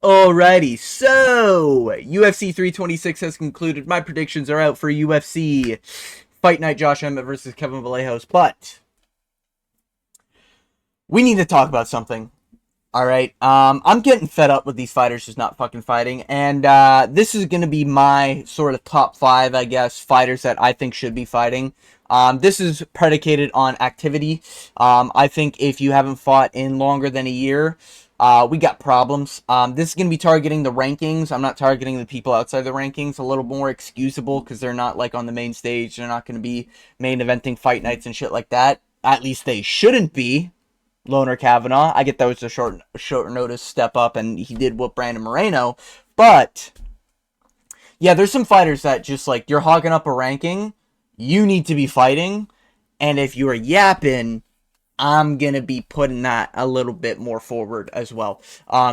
Alrighty, so UFC 326 has concluded. My predictions are out for UFC Fight Night Josh Emmett versus Kevin Vallejos, but we need to talk about something. Alright, I'm getting fed up with these fighters just not fucking fighting, and this is going to be my sort of top 5, I guess, fighters that I think should be fighting. This is predicated on activity. I think if you haven't fought in longer than a year, we got problems. This is going to be targeting the rankings. I'm not targeting the people outside the rankings. A little more excusable because they're not like on the main stage. They're not going to be main eventing fight nights and shit like that. At least they shouldn't be. Loner Kavanaugh. I get that was a short notice step up, and he did whoop Brandon Moreno. But yeah, there's some fighters that just like you're hogging up a ranking. You need to be fighting, and if you're yapping, I'm going to be putting that a little bit more forward as well.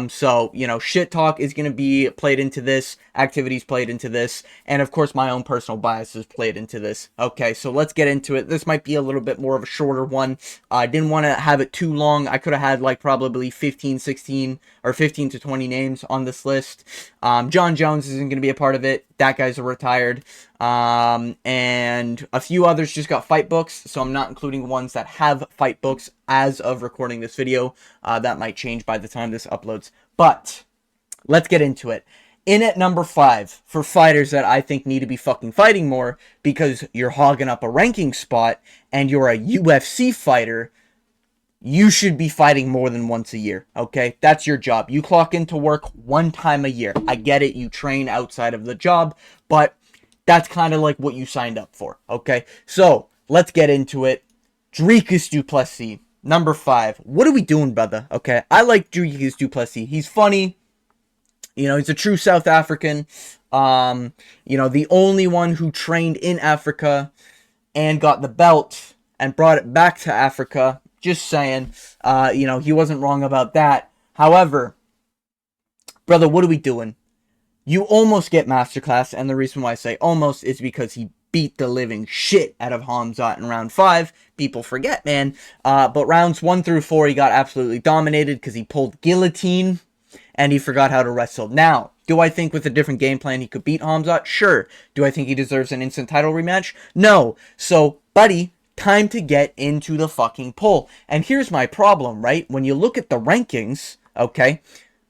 So, shit talk is going to be played into this, activities played into this, and of course my own personal biases played into this. Okay, so let's get into it. This might be a little bit more of a shorter one. I didn't want to have it too long. I could have had like probably 15, 16, or 15 to 20 names on this list. John Jones isn't going to be a part of it. That guy's a retired. And a few others just got fight books, so I'm not including ones that have fight books as of recording this video. That might change by the time this uploads. But let's get into it. In at number 5 for fighters that I think need to be fucking fighting more because you're hogging up a ranking spot and you're a UFC fighter. You should be fighting more than once a year, okay? That's your job. You clock into work one time a year. I get it. You train outside of the job, but that's kind of like what you signed up for, okay? So, let's get into it. Dricus du Plessis, number 5. What are we doing, brother? Okay, I like Dricus du Plessis. He's funny. He's a true South African. The only one who trained in Africa and got the belt and brought it back to Africa. Just saying. He wasn't wrong about that. However, brother, what are we doing? You almost get Masterclass, and the reason why I say almost is because he beat the living shit out of Hamzat in round 5. People forget, man. But rounds 1 through 4, he got absolutely dominated because he pulled guillotine, and he forgot how to wrestle. Now, do I think with a different game plan he could beat Hamzat? Sure. Do I think he deserves an instant title rematch? No. So, buddy, time to get into the fucking poll. And here's my problem, right? When you look at the rankings, okay,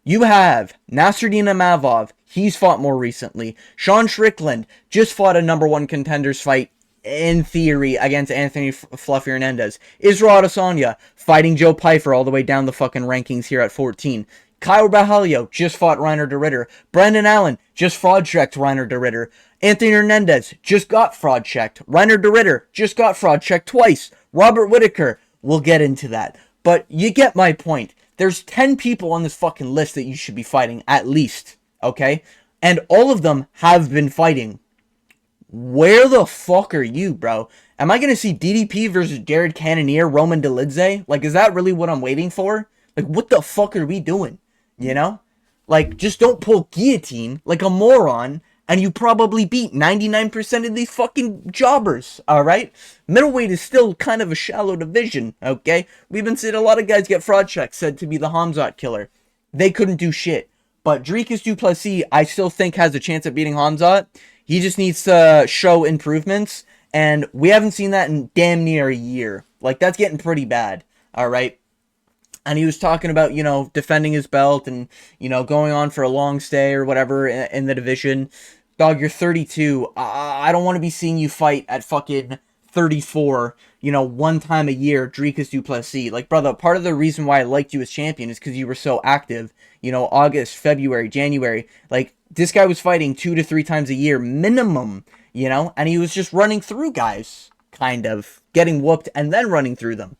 you have Nasruddin Imavov. He's fought more recently. Sean Strickland just fought a number 1 contenders fight, in theory, against Anthony Fluffy Hernandez. Israel Adesanya fighting Joe Pyfer all the way down the fucking rankings here at 14. Kyle Bahalio just fought Reiner de Ritter. Brendan Allen just fraud-checked Reiner de Ritter. Anthony Hernandez just got fraud-checked. Reiner de Ritter just got fraud-checked twice. Robert Whittaker, we'll get into that. But you get my point. There's 10 people on this fucking list that you should be fighting, at least, okay? And all of them have been fighting. Where the fuck are you, bro? Am I going to see DDP versus Jared Cannonier, Roman Dolidze? Like, is that really what I'm waiting for? Like, what the fuck are we doing? Like, just don't pull guillotine like a moron, and you probably beat 99% of these fucking jobbers, alright? Middleweight is still kind of a shallow division, okay? We've been seeing a lot of guys get fraud checks said to be the Hamzat killer. They couldn't do shit. But Dricus du Plessis, I still think has a chance at beating Hamzat. He just needs to show improvements, and we haven't seen that in damn near a year. Like, that's getting pretty bad, alright? And he was talking about, defending his belt and, going on for a long stay or whatever in the division. Dog, you're 32. I don't want to be seeing you fight at fucking 34, one time a year, Dricus du Plessis. Like, brother, part of the reason why I liked you as champion is because you were so active. August, February, January. Like, this guy was fighting 2 to 3 times a year minimum, and he was just running through guys, kind of. Getting whooped and then running through them.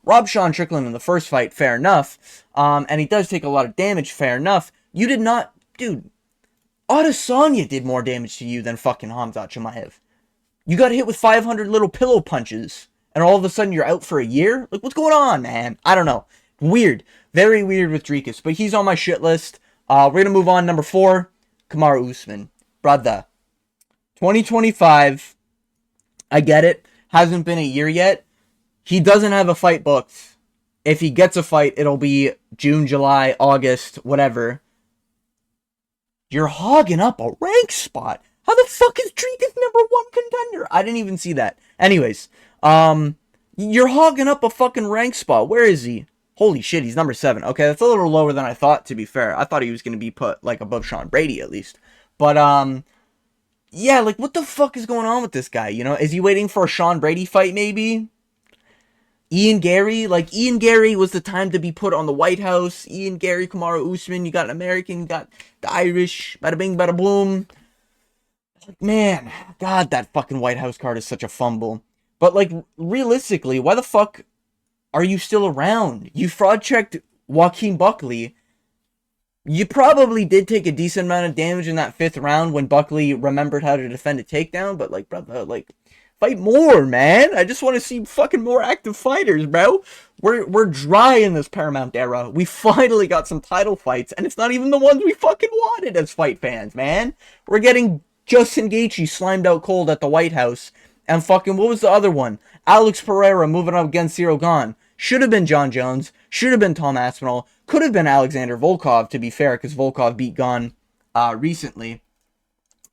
Rob Sean Strickland in the first fight, fair enough. And he does take a lot of damage, fair enough. You did not, dude. Adesanya did more damage to you than fucking Hamzat Chimaev. You got hit with 500 little pillow punches, and all of a sudden you're out for a year? Like, what's going on, man? I don't know. Weird. Very weird with Dricus, but he's on my shit list. We're going to move on. Number 4, Kamaru Usman. Brother. 2025. I get it. Hasn't been a year yet. He doesn't have a fight booked. If he gets a fight, it'll be June, July, August, whatever. You're hogging up a rank spot. How the fuck is Dricus #1 contender? I didn't even see that. Anyways, you're hogging up a fucking rank spot. Where is he? Holy shit, he's number 7. Okay, that's a little lower than I thought, to be fair. I thought he was going to be put, like, above Sean Brady, at least. But, yeah, like, what the fuck is going on with this guy, you know? Is he waiting for a Sean Brady fight, maybe? Ian Gary? Like, Ian Gary was the time to be put on the White House. Ian Gary, Kamaru Usman, you got an American, you got the Irish, bada bing, bada boom. Man, God, that fucking White House card is such a fumble. But, like, realistically, why the fuck are you still around? You fraud checked Joaquin Buckley. You probably did take a decent amount of damage in that 5th round when Buckley remembered how to defend a takedown, but, like, brother, like, fight more, man. I just want to see fucking more active fighters, bro. We're dry in this Paramount era. We finally got some title fights, and it's not even the ones we fucking wanted as fight fans, man. We're getting Justin Gaethje slimed out cold at the White House, and fucking, what was the other one? Alex Pereira moving up against Cyril Gane. Should have been John Jones. Should have been Tom Aspinall. Could have been Alexander Volkov, to be fair, because Volkov beat Gane recently.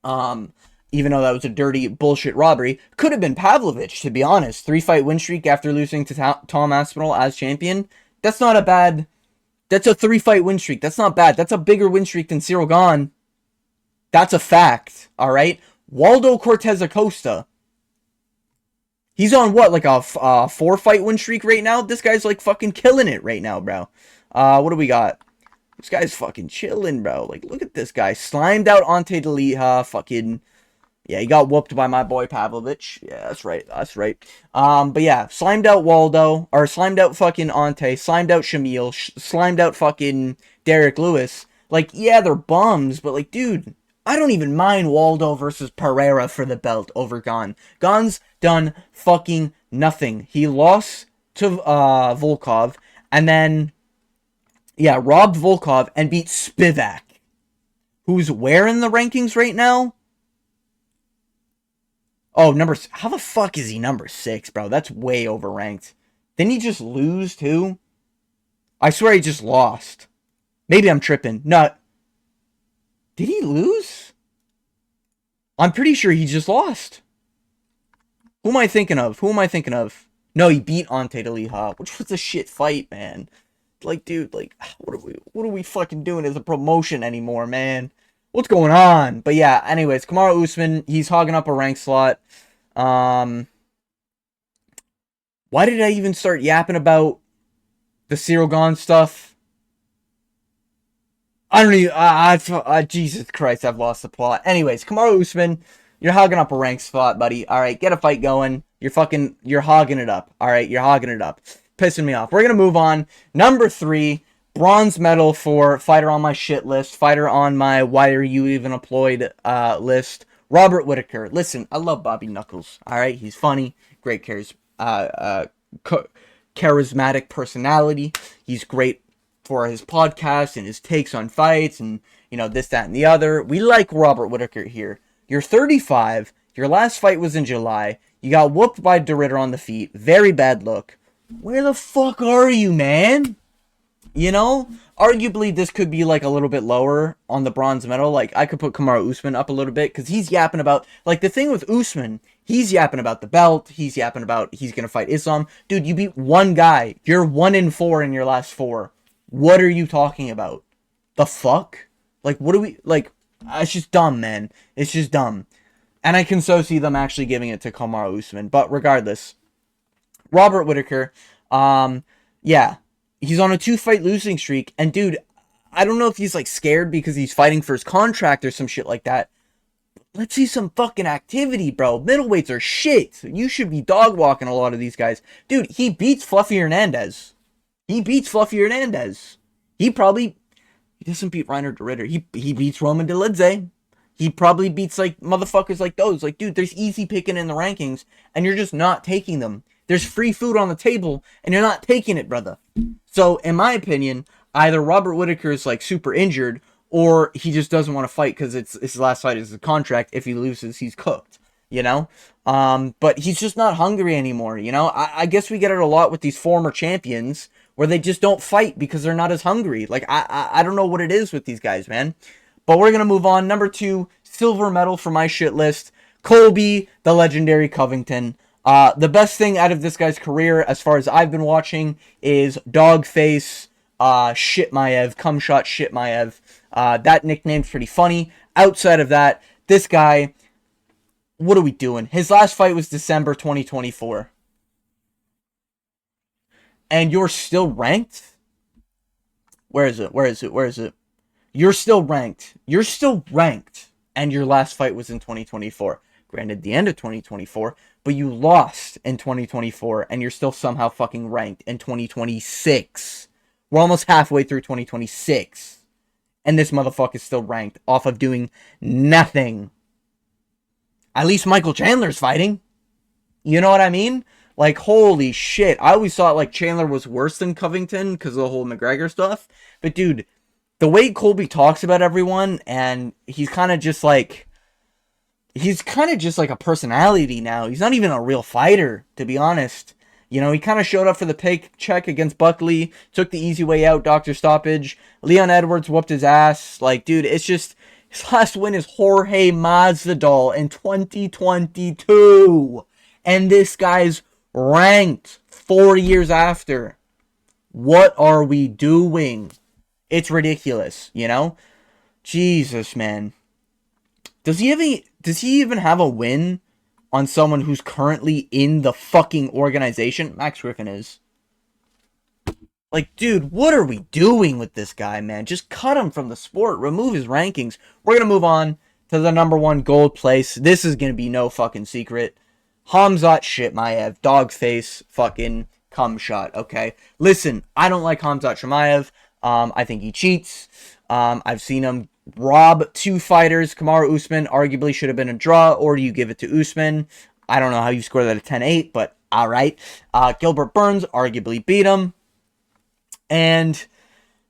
Even though that was a dirty bullshit robbery. Could have been Pavlovich, to be honest. 3-fight win streak after losing to Tom Aspinall as champion. That's not a bad... That's a 3-fight win streak. That's not bad. That's a bigger win streak than Cyril Gane. That's a fact, alright? Waldo Cortez Acosta. He's on what, like a 4-fight win streak right now? This guy's like fucking killing it right now, bro. What do we got? This guy's fucking chilling, bro. Like, look at this guy. Slimed out Ante Delija. Fucking... Yeah, he got whooped by my boy Pavlovich. Yeah, that's right. That's right. But yeah, slimed out Waldo. Or slimed out fucking Ante. Slimed out Shamil. Slimed out fucking Derek Lewis. Like, yeah, they're bums. But, like, dude... I don't even mind Waldo versus Pereira for the belt over Gane. Gane's done fucking nothing. He lost to Volkov, and then, yeah, robbed Volkov and beat Spivak, who's where in the rankings right now? Oh, how the fuck is he number 6, bro? That's way overranked. Didn't he just lose, too? I swear he just lost. Maybe I'm tripping. No. Did he lose? I'm pretty sure he just lost. Who am I thinking of? Who am I thinking of? No, he beat Ante Delija, which was a shit fight, man. Like, dude, like, what are we fucking doing as a promotion anymore, man? What's going on? But yeah, anyways, Kamaru Usman, he's hogging up a rank slot. Why did I even start yapping about the Cyril Gane stuff? I don't even, Jesus Christ, I've lost the plot. Anyways, Kamaru Usman, you're hogging up a rank spot, buddy. Alright, get a fight going. You're hogging it up. Alright, you're hogging it up. Pissing me off. We're gonna move on. Number 3, bronze medal for fighter on my shit list. Fighter on my why are you even employed list. Robert Whittaker. Listen, I love Bobby Knuckles. Alright, he's funny. Great charismatic personality. He's great for his podcast and his takes on fights and, you know, this, that, and the other. We like Robert Whittaker here. You're 35. Your last fight was in July. You got whooped by De Ridder on the feet. Very bad look. Where the fuck are you, man? You know? Arguably, this could be, like, a little bit lower on the bronze medal. Like, I could put Kamaru Usman up a little bit because he's yapping about... Like, the thing with Usman, he's yapping about the belt. He's yapping about he's going to fight Islam. Dude, you beat one guy. You're 1-4 in your last 4. What are you talking about? The fuck? Like, what do we... Like, it's just dumb, man. It's just dumb. And I can so see them actually giving it to Kamaru Usman. But regardless, Robert Whittaker, yeah, he's on a 2-fight losing streak. And, dude, I don't know if he's, like, scared because he's fighting for his contract or some shit like that. Let's see some fucking activity, bro. Middleweights are shit. You should be dog-walking a lot of these guys. Dude, he beats Fluffy Hernandez. He beats Fluffy Hernandez. He doesn't beat Reiner De Ridder. He beats Roman Dolidze. He probably beats, like, motherfuckers like those. Like, dude, there's easy picking in the rankings, and you're just not taking them. There's free food on the table, and you're not taking it, brother. So, in my opinion, either Robert Whittaker is, like, super injured, or he just doesn't want to fight because it's his last fight is a contract. If he loses, he's cooked, you know? But he's just not hungry anymore, you know? I guess we get it a lot with these former champions, where they just don't fight because they're not as hungry. Like, I don't know what it is with these guys, man. But we're going to move on. Number 2, silver medal for my shit list. Colby, the legendary Covington. The best thing out of this guy's career, as far as I've been watching, is Dogface, Shitmaev, Cumshot Shitmaev. That nickname's pretty funny. Outside of that, this guy, what are we doing? His last fight was December 2024. And you're still ranked? Where is it? Where is it? Where is it? You're still ranked. You're still ranked. And your last fight was in 2024. Granted, the end of 2024. But you lost in 2024. And you're still somehow fucking ranked in 2026. We're almost halfway through 2026. And this motherfucker is still ranked off of doing nothing. At least Michael Chandler's fighting. You know what I mean? Like, holy shit. I always thought, like, Chandler was worse than Covington because of the whole McGregor stuff. But, dude, the way Colby talks about everyone, and he's kind of just like a personality now. He's not even a real fighter, to be honest. You know, he kind of showed up for the paycheck against Buckley, took the easy way out, doctor stoppage. Leon Edwards whooped his ass. Like, dude, it's just, his last win is Jorge Masvidal in 2022. And this guy's ranked 4 years after. What are we doing? It's ridiculous, you know? Jesus, man. Does he even have a win on someone who's currently in the fucking organization? Max Griffin is. Like, dude, what are we doing with this guy, man? Just cut him from the sport. Remove his rankings. We're going to move on to the number 1 gold place. This is going to be no fucking secret. Khamzat Shitmaev. Dogface fucking cum shot, okay? Listen, I don't like Khamzat Shitmaev. I think he cheats. I've seen him rob 2 fighters. Kamaru Usman arguably should have been a draw, or do you give it to Usman? I don't know how you score that at 10-8, but alright. Gilbert Burns arguably beat him. And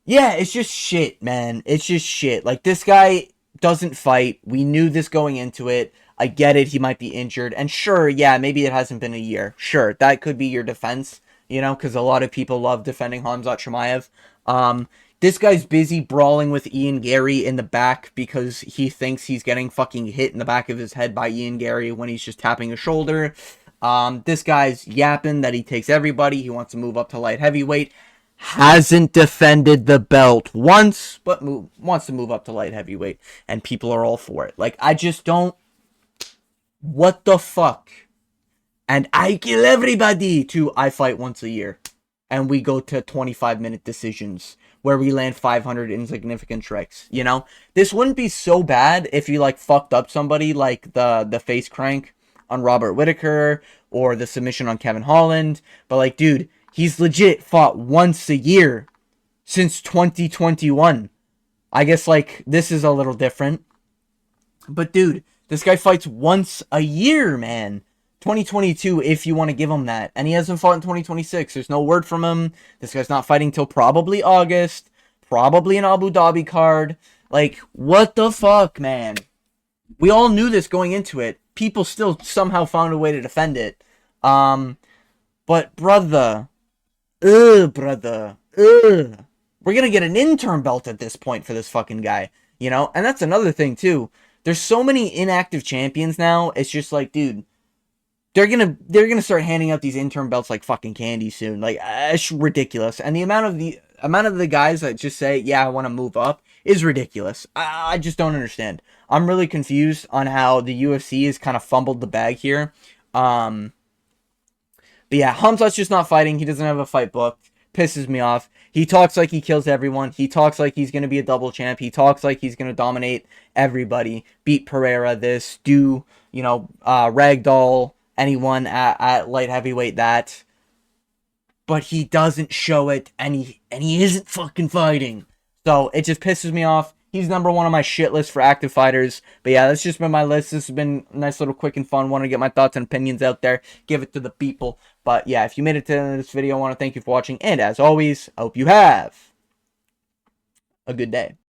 yeah, it's just shit, man. It's just shit. Like, this guy doesn't fight. We knew this going into it. I get it, he might be injured. And sure, yeah, maybe it hasn't been a year. Sure, that could be your defense, you know, because a lot of people love defending Khamzat Shitmaev. This guy's busy brawling with Ian Gary in the back because he thinks he's getting fucking hit in the back of his head by Ian Gary when he's just tapping a shoulder. This guy's yapping that he takes everybody. He wants to move up to light heavyweight. Hasn't defended the belt once, but wants to move up to light heavyweight. And people are all for it. Like, I just don't... What the fuck? And I kill everybody to I fight once a year. And we go to 25-minute decisions where we land 500 insignificant strikes, you know? This wouldn't be so bad if you, like, fucked up somebody like the face crank on Robert Whittaker or the submission on Kevin Holland. But, like, dude, he's legit fought once a year since 2021. I guess, like, this is a little different. But, dude, this guy fights once a year, man. 2022, if you want to give him that. And he hasn't fought in 2026. There's no word from him. This guy's not fighting till probably August. Probably an Abu Dhabi card. Like, what the fuck, man? We all knew this going into it. People still somehow found a way to defend it. But, brother. We're gonna get an interim belt at this point for this fucking guy. You know? And that's another thing, too. There's so many inactive champions now. It's just like, dude... They're gonna start handing out these interim belts like fucking candy soon. Like, it's ridiculous. And the amount of the guys that just say, yeah, I want to move up is ridiculous. I just don't understand. I'm really confused on how the UFC has kind of fumbled the bag here. But yeah, Khamzat's just not fighting. He doesn't have a fight booked. Pisses me off. He talks like he kills everyone. He talks like he's going to be a double champ. He talks like he's going to dominate everybody. Beat Pereira, this, do, you know, ragdoll anyone at light heavyweight, that. But he doesn't show it, and he isn't fucking fighting. So it just pisses me off. He's number 1 on my shit list for active fighters. But yeah, that's just been my list. This has been a nice little quick and fun. Want to get my thoughts and opinions out there. Give it to the people. But yeah, if you made it to the end of this video, I want to thank you for watching. And as always, I hope you have a good day.